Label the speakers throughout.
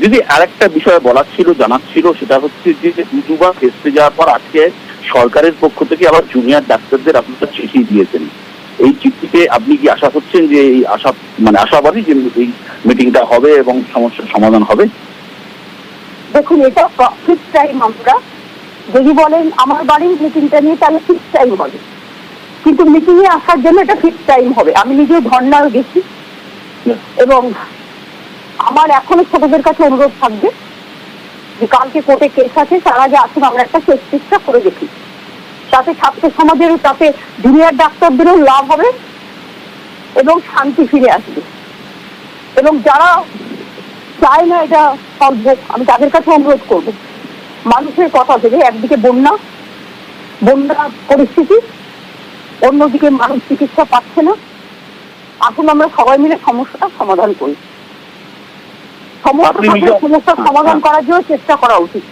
Speaker 1: যদি আরেকটা বিষয় বলার ছিল, জানার ছিল, সেটা হচ্ছে যে দুবার ভেস্তে যাওয়ার পর আজকে সরকারের পক্ষ থেকে আবার জুনিয়র ডাক্তারদের আপনারা চিঠি দিয়েছেন। এই চিঠিতে আপনি কি আশা করছেন যে এই আশাবাদী যে এই মিটিংটা হবে এবং সমস্যার সমাধান হবে?
Speaker 2: দেখুন, এটা ফিক্স টাইম। আমরা যদি বলেন আমার বাড়ির মিটিংটা নিয়ে, তাহলে ফিক্স টাইম হবে, কিন্তু মিটিং এ আসার জন্য এটা ফিক্স টাইম হবে। আমি নিজেও ধর্নাও গেছি এবং আমার এখনো ছোটদের কাছে অনুরোধ থাকবে যে কালকে কোর্টে কেস আছে, তার আগে আসুন আমরা একটা শেষ চেষ্টা করে দেখি। তাতে ছাত্র সমাজের, তাতে জুনিয়র ডাক্তারদেরও লাভ হবে এবং শান্তি ফিরে আসবে। এবং যারা চায় না এটা সলভ হোক, আমি তাদের কাছে অনুরোধ করবো মানুষের কথা ভেবে, একদিকে বন্যা পরিস্থিতি, অন্যদিকে মানুষ চিকিৎসা পাচ্ছে না, আসুন আমরা সবাই মিলে সমস্যাটা সমাধান করি। সমস্যার সমাধান করার জন্য চেষ্টা করা উচিত।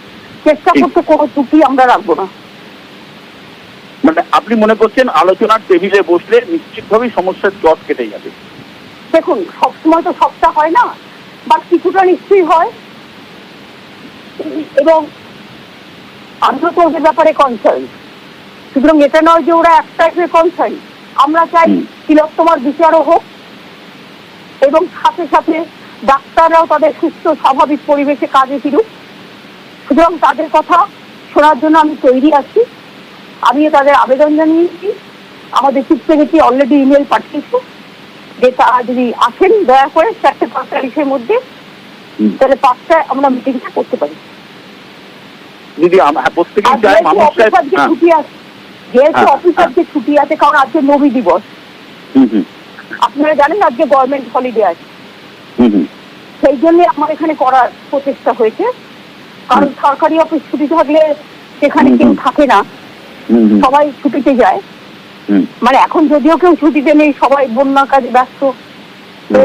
Speaker 2: চেষ্টা করতে কোনো ত্রুটি আমরা রাখবো না।
Speaker 1: মানে আপনি মনে করছেন আলোচনার টেবিলে বসলে নিশ্চিতভাবেই সমস্যার জট কেটে যাবে?
Speaker 2: দেখুন, সবসময় তো সবটা হয় না, বা কিছুটা নিশ্চয়ই হয়। এবং আমিও তো ওদের ব্যাপারে কনসার্ন, সুতরাং এটা নয় যে ওরা এক টাইপের কনসার্ন। আমরা চাই তিলোত্তমার বিচারও হোক এবং সাথে সাথে ডাক্তাররাও তাদের সুস্থ স্বাভাবিক পরিবেশে কাজে ফিরুক। সুতরাং তাদের কথা শোনার জন্য আমি তৈরি আছি। আমিও তাদের আবেদন জানিয়েছি, আমাদের চিফ সেক্রেটারি অলরেডি ইমেল পাঠিয়েছে যে তারা যদি আসেন দয়া করে 4:45-এর মধ্যে, তাহলে 5টায় আমরা মিটিংটা করতে পারি।
Speaker 1: যদি প্রত্যেকেই চায়
Speaker 2: ছুটি আছে, যেহেতু অফিসারকে ছুটি আছে, কারণ আজকে নবী দিবস, আপনারা জানেন আজকে গভর্নমেন্ট হলিডে আছে, সেই জন্য আমার এখানে করার প্রচেষ্টা হয়েছে। কারণ সরকারি অফিস ছুটি থাকলে সেখানে কেউ থাকে না, সবাই ছুটিতে যায়। মানে এখন যদিও কেউ ছুটিতে নেই, সবাই বন্যার কাজে ব্যস্ত,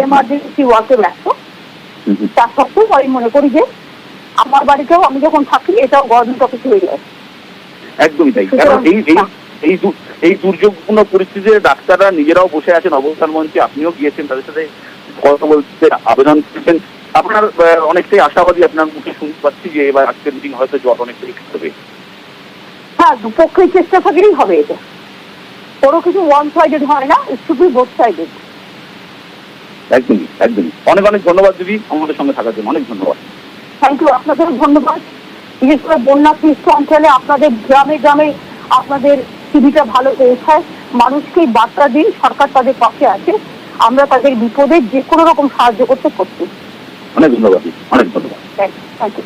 Speaker 2: এমার্জেন্সি ওয়ার্কে ব্যস্ত। তা সত্ত্বেও আমি মনে করি যে আমার বাড়িতেও আমি যখন থাকি, এটাও গভর্নমেন্ট অফিস হয়ে যায়।
Speaker 1: একদমই তাই। কারণ এই দুর্যোগপূর্ণ পরিস্থিতিতে ডাক্তাররা নিজেরাও বসে আছেন অবস্থান মঞ্চে, আপনিও গিয়েছেন তাদের সাথে কথা বলতে, আবেদন করেছেন। আপনার অনেকটাই আশাবাদী, আপনার মুখে শুনতে পাচ্ছি যে এবার আজকের মিটিং হয়তো জট অনেকটাই হবে।
Speaker 2: হ্যাঁ, দুপক্ষের চেষ্টা থাকলেই হবে। এটা কোনো কিছু ওয়ান সাইডেড হয় না, শুধু বোথ সাইডেড।
Speaker 1: একদমই একদমই। অনেক অনেক ধন্যবাদ দিদি আমাদের সঙ্গে থাকার জন্য, অনেক ধন্যবাদ।
Speaker 2: থ্যাংক ইউ, আপনাদের ধন্যবাদ। বিশেষ করে বন্যাক্লিষ্ট অঞ্চলে আপনাদের গ্রামে গ্রামে আপনাদের টিভিটা ভালো পৌঁছায়, মানুষকে বার্তা দিন সরকার তাদের পাশে আছে, আমরা তাদের বিপদে যে কোনো রকম সাহায্য করতে প্রস্তুত।
Speaker 1: অনেক ধন্যবাদ, অনেক ধন্যবাদ।
Speaker 2: Thank you.